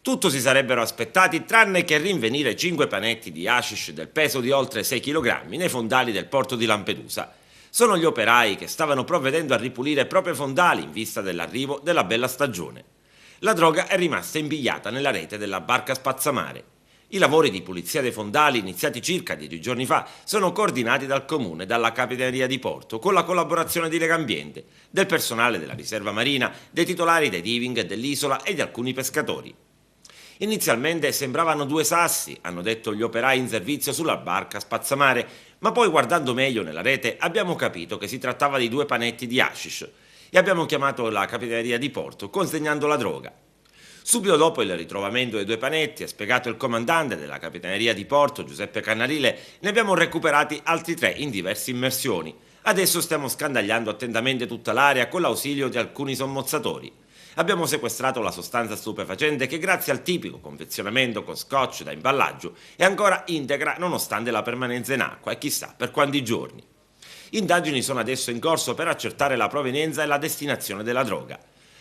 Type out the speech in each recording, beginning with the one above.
Tutto si sarebbero aspettati tranne che rinvenire 5 panetti di hashish del peso di oltre 6 kg nei fondali del porto di Lampedusa. Sono gli operai che stavano provvedendo a ripulire proprio i fondali in vista dell'arrivo della bella stagione. La droga è rimasta imbigliata nella rete della barca spazzamare. I lavori di pulizia dei fondali, iniziati circa 10 giorni fa, sono coordinati dal Comune e dalla Capitaneria di Porto, con la collaborazione di Legambiente, del personale della riserva marina, dei titolari dei diving dell'isola e di alcuni pescatori. Inizialmente sembravano 2 sassi, hanno detto gli operai in servizio sulla barca spazzamare, ma poi guardando meglio nella rete abbiamo capito che si trattava di 2 panetti di hashish e abbiamo chiamato la Capitaneria di Porto consegnando la droga. Subito dopo il ritrovamento dei 2 panetti, ha spiegato il comandante della Capitaneria di Porto, Giuseppe Cannarile, ne abbiamo recuperati altri 3 in diverse immersioni. Adesso stiamo scandagliando attentamente tutta l'area con l'ausilio di alcuni sommozzatori. Abbiamo sequestrato la sostanza stupefacente che grazie al tipico confezionamento con scotch da imballaggio è ancora integra nonostante la permanenza in acqua e chissà per quanti giorni. Indagini sono adesso in corso per accertare la provenienza e la destinazione della droga.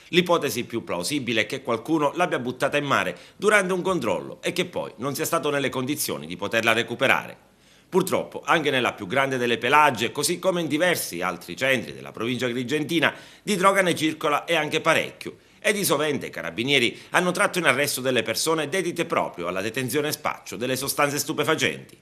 L'ipotesi più plausibile è che qualcuno l'abbia buttata in mare durante un controllo e che poi non sia stato nelle condizioni di poterla recuperare. Purtroppo, anche nella più grande delle Pelagie, così come in diversi altri centri della provincia agrigentina, di droga ne circola e anche parecchio, e di sovente i carabinieri hanno tratto in arresto delle persone dedite proprio alla detenzione e spaccio delle sostanze stupefacenti.